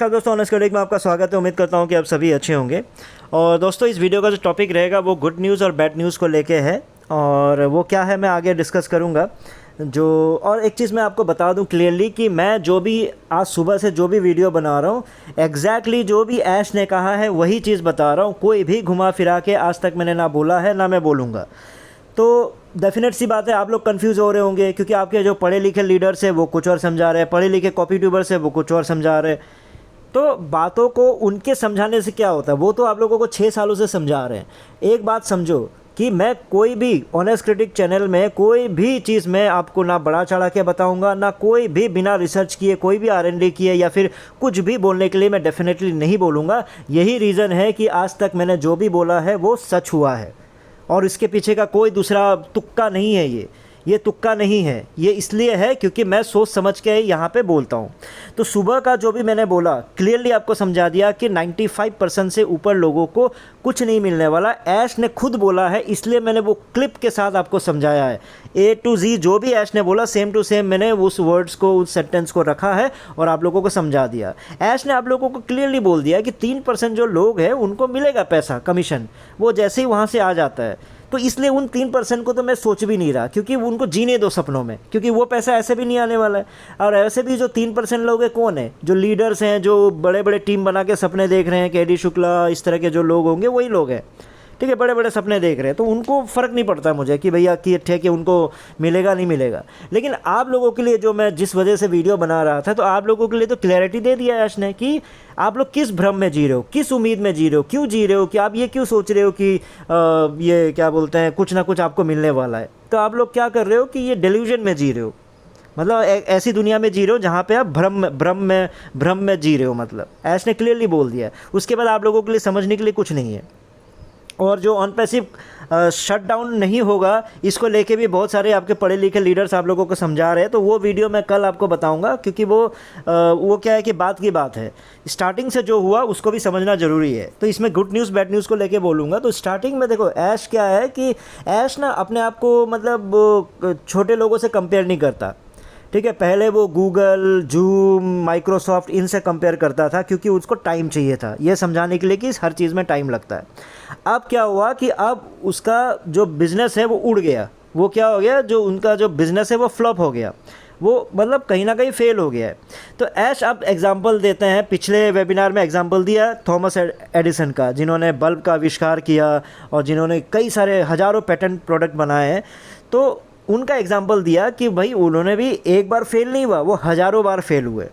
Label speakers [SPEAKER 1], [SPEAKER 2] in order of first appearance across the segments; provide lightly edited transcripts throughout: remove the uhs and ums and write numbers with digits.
[SPEAKER 1] नमस्कार दोस्तों, ऑनेस्ट कॉलिग में आपका स्वागत है। उम्मीद करता हूं कि आप सभी अच्छे होंगे। और दोस्तों, इस वीडियो का जो टॉपिक रहेगा वो गुड न्यूज़ और बैड न्यूज़ को लेके है, और वो क्या है मैं आगे डिस्कस करूंगा। और एक चीज़ मैं आपको बता दूं क्लियरली कि मैं जो भी आज सुबह से जो भी वीडियो बना रहा हूं, एग्जैक्टली जो भी ऐश ने कहा है वही चीज़ बता रहा हूं। कोई भी घुमा फिरा के आज तक मैंने ना बोला है ना मैं बोलूँगा। तो डेफिनेट सी बात है, आप लोग कंफ्यूज हो रहे होंगे क्योंकि आपके जो पढ़े लिखे लीडर्स हैं वो कुछ और समझा रहे हैं, पढ़े लिखे कॉपी ट्यूबर्स हैं वो कुछ और समझा रहे हैं। तो बातों को उनके समझाने से क्या होता है, वो तो आप लोगों को 6 सालों से समझा रहे हैं। एक बात समझो कि मैं कोई भी ऑनेस्ट क्रिटिक चैनल में कोई भी चीज़ मैं आपको ना बढ़ा चढ़ा के बताऊंगा, ना कोई भी बिना रिसर्च किए कोई भी R&D किए या फिर कुछ भी बोलने के लिए मैं डेफिनेटली नहीं बोलूँगा। यही रीज़न है कि आज तक मैंने जो भी बोला है वो सच हुआ है, और इसके पीछे का कोई दूसरा तुक्का नहीं है। ये तुक्का नहीं है, ये इसलिए है क्योंकि मैं सोच समझ के यहाँ पे बोलता हूँ। तो सुबह का जो भी मैंने बोला क्लियरली आपको समझा दिया कि 95% से ऊपर लोगों को कुछ नहीं मिलने वाला। ऐश ने खुद बोला है, इसलिए मैंने वो क्लिप के साथ आपको समझाया है। A to Z जो भी ऐश ने बोला सेम टू सेम मैंने उस वर्ड्स को, उस सेंटेंस को रखा है और आप लोगों को समझा दिया। ऐश ने आप लोगों को क्लियरली बोल दिया कि 3% जो लोग हैं उनको मिलेगा पैसा, कमीशन, वो जैसे ही वहाँ से आ जाता है। तो इसलिए उन 3% को तो मैं सोच भी नहीं रहा, क्योंकि उनको जीने दो सपनों में, क्योंकि वो पैसा ऐसे भी नहीं आने वाला है। और ऐसे भी जो 3% लोग हैं कौन है, जो लीडर्स हैं, जो बड़े बड़े टीम बना के सपने देख रहे हैं, KD शुक्ला, इस तरह के जो लोग होंगे वही लोग हैं। ठीक है, बड़े बड़े सपने देख रहे हैं, तो उनको फ़र्क नहीं पड़ता मुझे कि भैया कि ठीक है उनको मिलेगा नहीं मिलेगा। लेकिन आप लोगों के लिए जो मैं जिस वजह से वीडियो बना रहा था, तो आप लोगों के लिए तो क्लैरिटी दे दिया ऐश ने कि आप लोग किस भ्रम में जी रहे हो, किस उम्मीद में जी रहे हो, क्यों जी रहे हो, कि आप ये क्यों सोच रहे हो कि ये क्या बोलते हैं कुछ ना कुछ आपको मिलने वाला है। तो आप लोग क्या कर रहे हो कि ये डेल्यूजन में जी रहे हो, मतलब ऐसी दुनिया में जी रहे हो जहाँ पे आप भ्रम में जी रहे हो। मतलब ऐश ने क्लियरली बोल दिया है। उसके बाद आप लोगों के लिए समझने के लिए कुछ नहीं है। और जो ऑन पैसिव शट डाउन नहीं होगा, इसको लेके भी बहुत सारे आपके पढ़े लिखे लीडर्स आप लोगों को समझा रहे हैं। तो वो वीडियो मैं कल आपको बताऊंगा, क्योंकि वो क्या है कि बात की बात है, स्टार्टिंग से जो हुआ उसको भी समझना ज़रूरी है। तो इसमें गुड न्यूज़ बैड न्यूज़ को लेके बोलूँगा। तो स्टार्टिंग में देखो, ऐश क्या है कि ऐश ना अपने आप को मतलब छोटे लोगों से कंपेयर नहीं करता। ठीक है, पहले वो गूगल, जूम, माइक्रोसॉफ्ट इनसे कंपेयर करता था क्योंकि उसको टाइम चाहिए था ये समझाने के लिए कि हर चीज़ में टाइम लगता है। अब क्या हुआ कि अब उसका जो बिज़नेस है वो उड़ गया। वो क्या हो गया, जो उनका जो बिज़नेस है वो फ्लॉप हो गया, वो मतलब कहीं ना कहीं फेल हो गया है। तो ऐश अब एग्जाम्पल देते हैं, पिछले वेबिनार में एग्जाम्पल दिया थॉमस एडिसन का, जिन्होंने बल्ब का आविष्कार किया और जिन्होंने कई सारे हज़ारों पेटेंट प्रोडक्ट बनाए हैं। तो उनका एग्जाम्पल दिया कि भाई उन्होंने भी एक बार फेल नहीं हुआ, वो हज़ारों बार फेल हुए।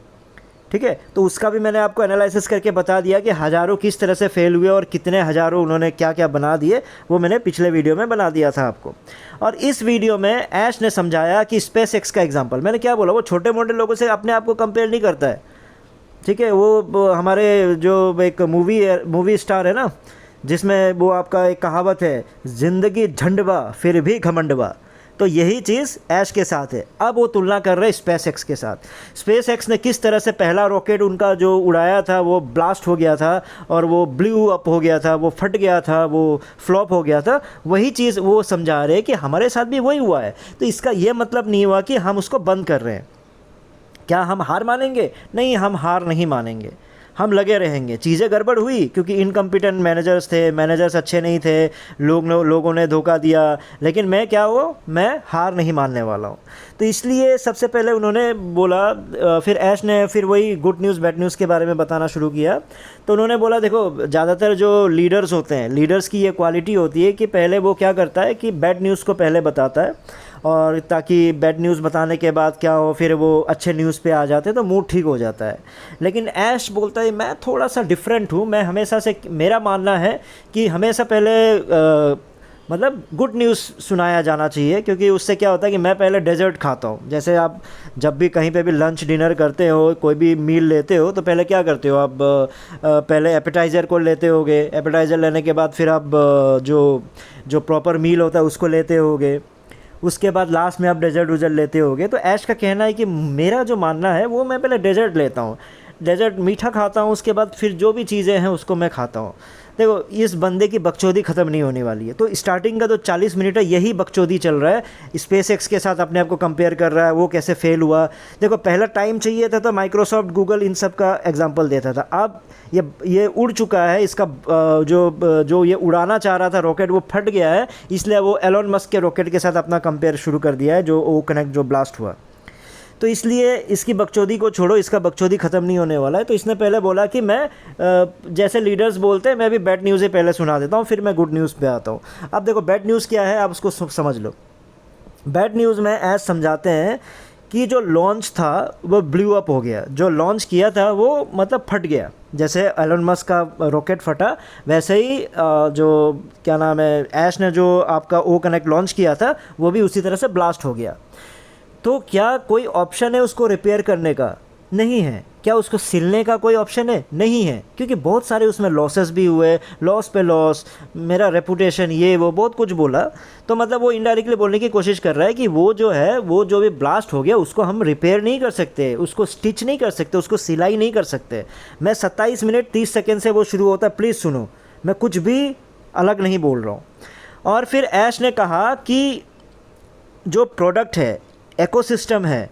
[SPEAKER 1] ठीक है, तो उसका भी मैंने आपको एनालिसिस करके बता दिया कि हज़ारों किस तरह से फेल हुए और कितने हज़ारों उन्होंने क्या क्या बना दिए, वो मैंने पिछले वीडियो में बना दिया था आपको। और इस वीडियो में ऐश ने समझाया कि SpaceX का एग्जाम्पल, मैंने क्या बोला, वो छोटे मोटे लोगों से अपने आप को कंपेयर नहीं करता है। ठीक है, वो हमारे जो एक मूवी स्टार है ना, जिसमें वो आपका एक कहावत है, ज़िंदगी झंडवा फिर भी घमंडवा। तो यही चीज़ ऐश के साथ है। अब वो तुलना कर रहे हैं SpaceX के साथ। SpaceX ने किस तरह से पहला रॉकेट उनका जो उड़ाया था वो ब्लास्ट हो गया था और वो ब्लू अप हो गया था, वो फट गया था, वो फ्लॉप हो गया था। वही चीज़ वो समझा रहे हैं कि हमारे साथ भी वही हुआ है। तो इसका ये मतलब नहीं हुआ कि हम उसको बंद कर रहे हैं। क्या हम हार मानेंगे? नहीं, हम हार नहीं मानेंगे, हम लगे रहेंगे। चीज़ें गड़बड़ हुई क्योंकि इनकम्पिटेंट मैनेजर्स थे, मैनेजर्स अच्छे नहीं थे, लोगों ने धोखा दिया, लेकिन मैं हार नहीं मानने वाला हूँ। तो इसलिए सबसे पहले उन्होंने बोला, फिर ऐश ने फिर वही गुड न्यूज़ बैड न्यूज़ के बारे में बताना शुरू किया। तो उन्होंने बोला देखो, ज़्यादातर जो लीडर्स होते हैं, लीडर्स की ये क्वालिटी होती है कि पहले वो क्या करता है कि बैड न्यूज़ को पहले बताता है, और ताकि बैड न्यूज़ बताने के बाद क्या हो, फिर वो अच्छे न्यूज़ पे आ जाते हैं तो मूड ठीक हो जाता है। लेकिन ऐश बोलता है मैं थोड़ा सा डिफरेंट हूँ। मैं हमेशा से, मेरा मानना है कि हमेशा पहले मतलब गुड न्यूज़ सुनाया जाना चाहिए, क्योंकि उससे क्या होता है कि मैं पहले डेजर्ट खाता हूँ। जैसे आप जब भी कहीं पे भी लंच डिनर करते हो, कोई भी मील लेते हो, तो पहले क्या करते हो आप, पहले एपेटाइज़र को लेते होगे, एपेटाइज़र लेने के बाद फिर आप जो प्रॉपर मील होता है उसको लेते होगे, उसके बाद लास्ट में आप डेजर्ट लेते होगे। तो ऐश का कहना है कि मेरा जो मानना है वो मैं पहले डेजर्ट लेता हूँ। डेजर्ट मीठा खाता हूँ, उसके बाद फिर जो भी चीज़ें हैं उसको मैं खाता हूँ। देखो इस बंदे की बकचोदी ख़त्म नहीं होने वाली है। तो स्टार्टिंग का तो 40 मिनट है यही बकचोदी चल रहा है। स्पेस एक्स के साथ अपने आप को कंपेयर कर रहा है, वो कैसे फेल हुआ। देखो पहला टाइम चाहिए था तो माइक्रोसॉफ्ट गूगल इन सब का एग्जांपल देता था। अब ये उड़ चुका है, इसका जो ये उड़ाना चाह रहा था रॉकेट वो फट गया है, इसलिए वो एलोन मस्क के रॉकेट के साथ अपना कंपेयर शुरू कर दिया है, जो ओ कनेक्ट जो ब्लास्ट हुआ। तो इसलिए इसकी बकचोदी को छोड़ो, इसका बकचोदी ख़त्म नहीं होने वाला है। तो इसने पहले बोला कि मैं जैसे लीडर्स बोलते हैं मैं भी बैड न्यूज़ ही पहले सुना देता हूँ, फिर मैं गुड न्यूज़ पे आता हूँ। अब देखो बैड न्यूज़ क्या है, आप उसको समझ लो। बैड न्यूज़ में ऐसा समझाते हैं कि जो लॉन्च था वो ब्लू अप हो गया। जो लॉन्च किया था वो मतलब फट गया, जैसे एलन मस्क का रॉकेट फटा वैसे ही जो क्या नाम है ऐश ने जो आपका ओ कनेक्ट लॉन्च किया था वो भी उसी तरह से ब्लास्ट हो गया। तो क्या कोई ऑप्शन है उसको रिपेयर करने का? नहीं है। क्या उसको सिलने का कोई ऑप्शन है? नहीं है, क्योंकि बहुत सारे उसमें लॉसेस भी हुए, लॉस पे लॉस, मेरा रेपुटेशन, ये वो बहुत कुछ बोला। तो मतलब वो इनडायरेक्टली बोलने की कोशिश कर रहा है कि वो जो है वो जो भी ब्लास्ट हो गया उसको हम रिपेयर नहीं कर सकते, उसको स्टिच नहीं कर सकते, उसको सिलाई नहीं कर सकते। मैं 27 मिनट 30 सेकेंड से वो शुरू होता है, प्लीज़ सुनो, मैं कुछ भी अलग नहीं बोल रहा हूँ। और फिर ऐश ने कहा कि जो प्रोडक्ट है, इकोसिस्टम है,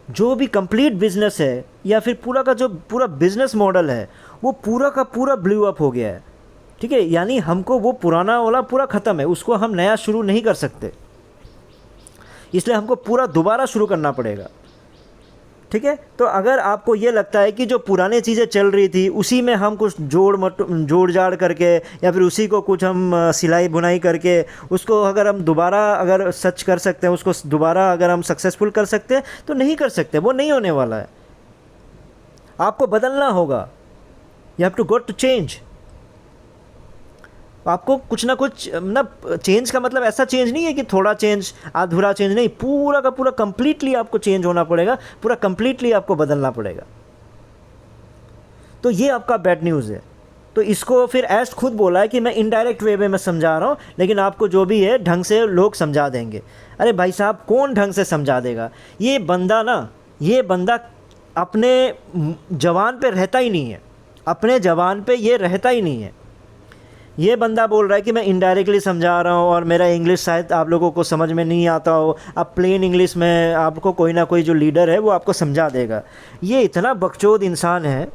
[SPEAKER 1] जो भी कंप्लीट बिजनेस है या फिर पूरा का जो पूरा बिजनेस मॉडल है वो पूरा का पूरा ब्लू अप हो गया है। ठीक है, यानी हमको वो पुराना वाला पूरा ख़त्म है, उसको हम नया शुरू नहीं कर सकते, इसलिए हमको पूरा दोबारा शुरू करना पड़ेगा। ठीक है, तो अगर आपको ये लगता है कि जो पुरानी चीज़ें चल रही थी उसी में हम कुछ जोड़ जाड़ करके या फिर उसी को कुछ हम सिलाई बुनाई करके उसको अगर हम दोबारा अगर सच कर सकते हैं, उसको दोबारा अगर हम सक्सेसफुल कर सकते हैं, तो नहीं कर सकते, वो नहीं होने वाला है। आपको बदलना होगा, you have to go to change. आपको कुछ ना कुछ ना, चेंज का मतलब ऐसा चेंज नहीं है कि थोड़ा चेंज अधूरा चेंज नहीं, पूरा का पूरा कंप्लीटली आपको चेंज होना पड़ेगा, पूरा कंप्लीटली आपको बदलना पड़ेगा। तो ये आपका बैड न्यूज़ है। तो इसको फिर ऐश खुद बोला है कि मैं इनडायरेक्ट वे में मैं समझा रहा हूँ, लेकिन आपको जो भी है ढंग से लोग समझा देंगे। अरे भाई साहब, कौन ढंग से समझा देगा? ये बंदा अपने जवान पे रहता ही नहीं है, अपने जवान पे ये रहता ही नहीं है। ये बंदा बोल रहा है कि मैं इनडायरेक्टली समझा रहा हूँ और मेरा इंग्लिश शायद आप लोगों को समझ में नहीं आता हो, अब प्लेन इंग्लिश में आपको कोई ना कोई जो लीडर है वो आपको समझा देगा। ये इतना बकचोद इंसान है।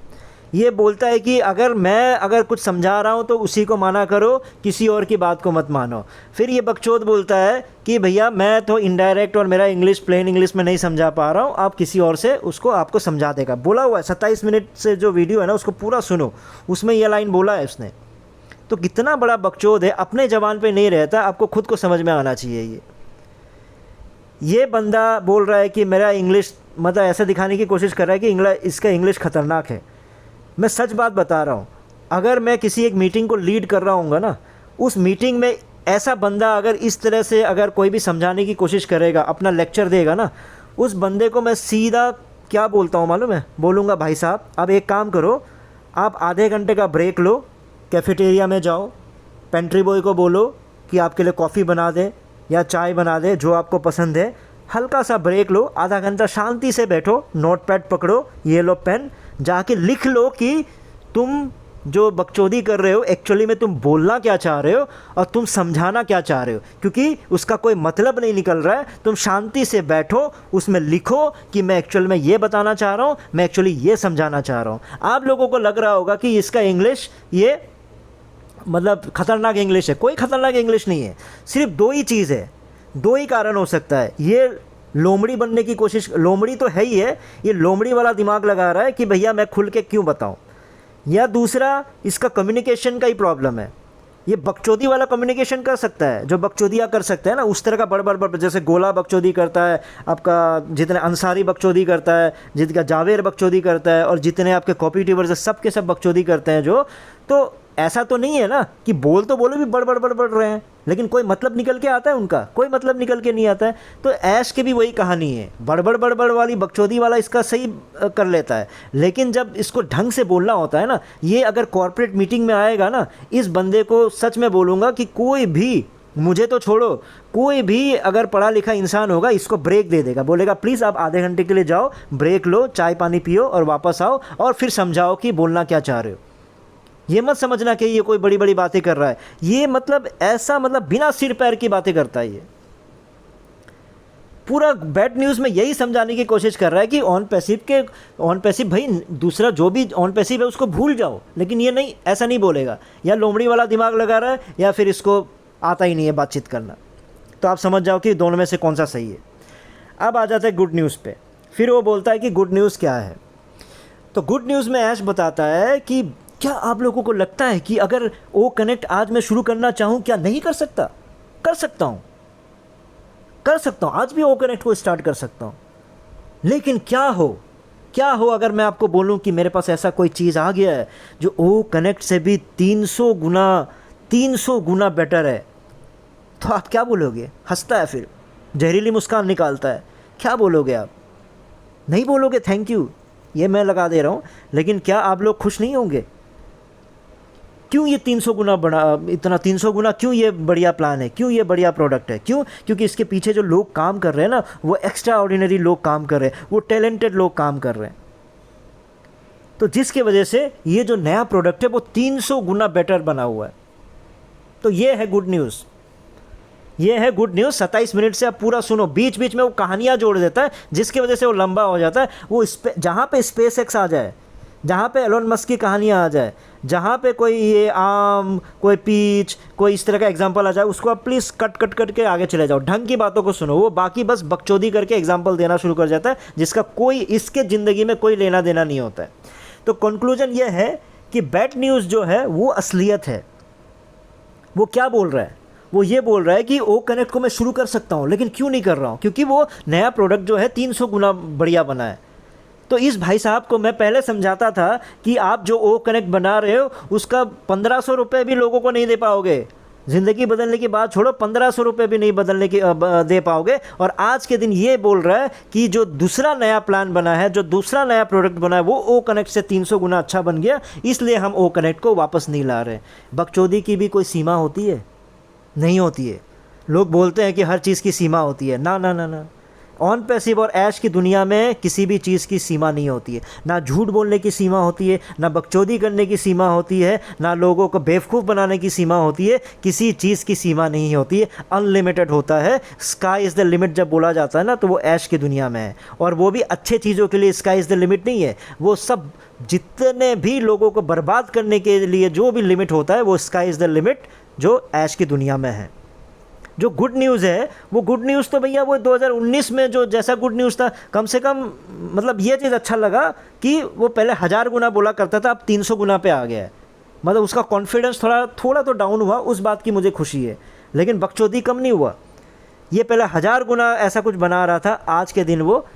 [SPEAKER 1] ये बोलता है कि अगर कुछ समझा रहा हूँ तो उसी को माना करो, किसी और की बात को मत मानो। फिर ये बकचोद बोलता है कि भैया मैं तो इनडायरेक्ट और मेरा इंग्लिश प्लेन इंग्लिश में नहीं समझा पा रहा हूँ, आप किसी और से उसको आपको समझा देगा। बोला हुआ है, 27 मिनट से जो वीडियो है ना उसको पूरा सुनो, उसमें यह लाइन बोला है उसने। तो कितना बड़ा बकचोद है, अपने जवान पे नहीं रहता, आपको खुद को समझ में आना चाहिए। ये बंदा बोल रहा है कि मेरा इंग्लिश, मतलब ऐसा दिखाने की कोशिश कर रहा है कि इसका इंग्लिश ख़तरनाक है। मैं सच बात बता रहा हूँ, अगर मैं किसी एक मीटिंग को लीड कर रहा हूँगा ना, उस मीटिंग में ऐसा बंदा अगर इस तरह से अगर कोई भी समझाने की कोशिश करेगा, अपना लेक्चर देगा ना, उस बंदे को मैं सीधा क्या बोलता हूँ मालूम है? बोलूँगा भाई साहब अब एक काम करो, आप आधे घंटे का ब्रेक लो, कैफेटेरिया में जाओ, पेंट्री बॉय को बोलो कि आपके लिए कॉफ़ी बना दे या चाय बना दे, जो आपको पसंद है। हल्का सा ब्रेक लो, आधा घंटा शांति से बैठो, नोटपैड पकड़ो, ये लो पेन, जाके लिख लो कि तुम जो बकचोदी कर रहे हो एक्चुअली में तुम बोलना क्या चाह रहे हो और तुम समझाना क्या चाह रहे हो, क्योंकि उसका कोई मतलब नहीं निकल रहा है। तुम शांति से बैठो, उसमें लिखो कि मैं एक्चुअल में ये बताना चाह रहा हूँ, मैं एक्चुअली ये समझाना चाह रहा हूँ। आप लोगों को लग रहा होगा कि इसका इंग्लिश ये मतलब ख़तरनाक इंग्लिश है। कोई ख़तरनाक इंग्लिश नहीं है, सिर्फ दो ही चीज़ है, दो ही कारण हो सकता है। ये लोमड़ी बनने की कोशिश, लोमड़ी तो है ही है, ये लोमड़ी वाला दिमाग लगा रहा है कि भैया मैं खुल के क्यों बताऊं, या दूसरा इसका कम्युनिकेशन का ही प्रॉब्लम है। ये बकचोदी वाला कम्युनिकेशन कर सकता है, जो बकचोदियाँ कर सकता है ना, उस तरह का बड़ जैसे गोला बकचोदी करता है आपका, जितने अंसारी बकचोदी करता है, जितना जावेर बकचोदी करता है, और जितने आपके कॉपी ट्यूबर्स सब के सब बकचोदी करते हैं जो। तो ऐसा तो नहीं है ना कि बोल तो बोलो भी बड़ रहे हैं, लेकिन कोई मतलब निकल के आता है उनका? कोई मतलब निकल के नहीं आता है। तो ऐश की भी वही कहानी है, बड़ वाली बकचोदी वाला इसका सही कर लेता है, लेकिन जब इसको ढंग से बोलना होता है ना, ये अगर कॉर्पोरेट मीटिंग में आएगा ना, इस बंदे को सच में बोलूँगा कि कोई भी, 27 मिनट से 30 सेकंड से जो वीडियो है ना उसको पूरा सुनो, उसमें यह लाइन बोला है उसने। तो मुझे तो छोड़ो, कोई भी अगर पढ़ा लिखा इंसान होगा इसको ब्रेक दे देगा, बोलेगा प्लीज़ आप आधे घंटे के लिए जाओ, ब्रेक लो, चाय पानी पियो और वापस आओ और फिर समझाओ कि बोलना क्या चाह रहे हो। ये मत समझना कि ये कोई बड़ी बड़ी बातें कर रहा है, ये मतलब ऐसा मतलब बिना सिर पैर की बातें करता है। ये पूरा बैड न्यूज़ में यही समझाने की कोशिश कर रहा है कि ऑन पैसिव भाई दूसरा जो भी ऑन पैसिव है उसको भूल जाओ, लेकिन ये नहीं, ऐसा नहीं बोलेगा। या लोमड़ी वाला दिमाग लगा रहा है या फिर इसको आता ही नहीं है बातचीत करना। तो आप समझ जाओ कि दोनों में से कौन सा सही है। अब आ जाता है गुड न्यूज़ पे। फिर वो बोलता है कि गुड न्यूज़ क्या है। तो गुड न्यूज़ में ऐश बताता है कि क्या आप लोगों को लगता है कि अगर ओ कनेक्ट आज मैं शुरू करना चाहूँ क्या नहीं कर सकता? कर सकता हूँ, आज भी ओ कनेक्ट को स्टार्ट कर सकता हूँ। लेकिन क्या हो अगर मैं आपको बोलूँ कि मेरे पास ऐसा कोई चीज़ आ गया है जो ओ कनेक्ट से भी 300 गुना बेटर है, तो आप क्या बोलोगे? हंसता है, फिर जहरीली मुस्कान निकालता है। क्या बोलोगे आप? नहीं बोलोगे थैंक यू, ये मैं लगा दे रहा हूँ। लेकिन क्या आप लोग खुश नहीं होंगे? क्यों ये 300 गुना बड़ा, इतना 300 गुना क्यों ये बढ़िया प्लान है, क्यों ये बढ़िया प्रोडक्ट है? क्यों? क्योंकि इसके पीछे जो लोग काम कर रहे हैं ना, वो एक्स्ट्रा ऑर्डिनरी लोग काम कर रहे हैं, वो टैलेंटेड लोग काम कर रहे हैं। तो जिसके वजह से ये जो नया प्रोडक्ट है वो 300 गुना बेटर बना हुआ है। तो ये है गुड न्यूज़। 27 मिनट से आप पूरा सुनो, बीच बीच में वो कहानियाँ जोड़ देता है जिसकी वजह से वो लंबा हो जाता है। वो जहाँ पे SpaceX आ जाए, जहाँ पे एलोन मस्क की कहानियाँ आ जाए, जहाँ पे कोई ये आम, कोई पीच, कोई इस तरह का एग्जांपल आ जाए, उसको आप प्लीज़ कट करके आगे चले जाओ, ढंग की बातों को सुनो। वो बाकी बस बकचोदी करके एग्जांपल देना शुरू कर जाता है जिसका कोई इसके ज़िंदगी में कोई लेना देना नहीं होता है। तो कंक्लूजन ये है कि बैड न्यूज़ जो है वो असलियत है। वो क्या बोल रहा है? वो ये बोल रहा है कि ओ कनेक्ट को मैं शुरू कर सकता हूँ, लेकिन क्यों नहीं कर रहा हूँ? क्योंकि वो नया प्रोडक्ट जो है 300 गुना बढ़िया बना है। तो इस भाई साहब को मैं पहले समझाता था कि आप जो ओ कनेक्ट बना रहे हो उसका 1500 रुपये भी लोगों को नहीं दे पाओगे। ज़िंदगी बदलने की बात छोड़ो, 1500 रुपये भी नहीं दे पाओगे। और आज के दिन ये बोल रहा है कि जो दूसरा नया प्लान बना है, जो दूसरा नया प्रोडक्ट बना है, वो ओ कनेक्ट से 300 गुना अच्छा बन गया, इसलिए हम ओ कनेक्ट को वापस नहीं ला रहे। बकचोदी की भी कोई सीमा होती है? नहीं होती है। लोग बोलते हैं कि हर चीज़ की सीमा होती है। ना ना ना ना, ऑन पैसिव और ऐश की दुनिया में किसी भी चीज़ की सीमा नहीं होती है। ना झूठ बोलने की सीमा होती है, ना बकचोदी करने की सीमा होती है, ना लोगों को बेवकूफ़ बनाने की सीमा होती है। किसी चीज़ की सीमा नहीं होती है, अनलिमिटेड होता है। स्काई इज़ द लिमिट जब बोला जाता है ना, तो वो ऐश की दुनिया में है। और वो भी अच्छे चीज़ों के लिए स्काई इज़ द लिमिट नहीं है। वो सब जितने भी लोगों को बर्बाद करने के लिए जो भी लिमिट होता है, वो स्काई इज़ द लिमिट जो ऐश की दुनिया में है। जो गुड न्यूज़ है, वो गुड न्यूज़ तो भैया वो 2019 में जो जैसा गुड न्यूज़ था, कम से कम मतलब ये चीज़ अच्छा लगा कि वो पहले 1000 गुना बोला करता था, अब 300 गुना पे आ गया है। मतलब उसका कॉन्फिडेंस थोड़ा तो डाउन हुआ, उस बात की मुझे खुशी है, लेकिन बकचोदी कम नहीं हुआ। ये पहले 1000 गुना ऐसा कुछ बना रहा था, आज के दिन वो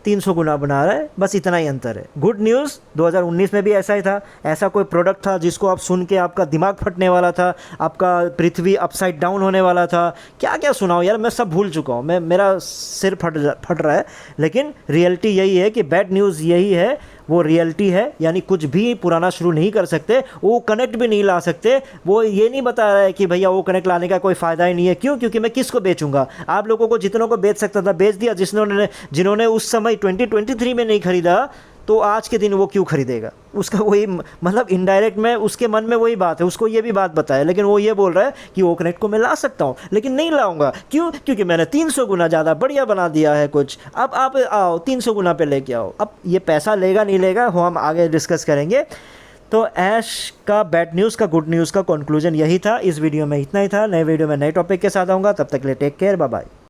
[SPEAKER 1] 300 गुना बना रहा है, बस इतना ही अंतर है। गुड न्यूज़ 2019 में भी ऐसा ही था। ऐसा कोई प्रोडक्ट था जिसको आप सुन के आपका दिमाग फटने वाला था, आपका पृथ्वी अपसाइड डाउन होने वाला था। क्या क्या सुनाओ यार, मैं सब भूल चुका हूँ, मेरा सिर फट रहा है। लेकिन रियलिटी यही है कि बैड न्यूज़ यही है, वो रियलिटी है। यानी कुछ भी पुराना शुरू नहीं कर सकते, वो कनेक्ट भी नहीं ला सकते। वो ये नहीं बता रहा है कि भैया वो कनेक्ट लाने का कोई फ़ायदा ही नहीं है। क्यों? क्योंकि मैं किसको बेचूंगा? आप लोगों को जितनों को बेच सकता था बेच दिया। जिन्होंने उस समय 2023 में नहीं खरीदा, तो आज के दिन वो क्यों खरीदेगा? उसका वही मतलब इनडायरेक्ट में उसके मन में वही बात है, उसको ये भी बात बताया। लेकिन वो ये बोल रहा है कि वो कनेक्ट को मैं ला सकता हूँ, लेकिन नहीं लाऊंगा। क्यों? क्योंकि मैंने 300 गुना ज़्यादा बढ़िया बना दिया है कुछ। अब आप आओ 300 गुना पे लेके आओ। अब ये पैसा लेगा नहीं लेगा वो हम आगे डिस्कस करेंगे। तो ऐश का बैड न्यूज़ का गुड न्यूज़ का कंक्लूजन यही था। इस वीडियो में इतना ही था। नए वीडियो में नए टॉपिक के साथ आऊँगा, तब तक के लिए टेक केयर, बाय बाय।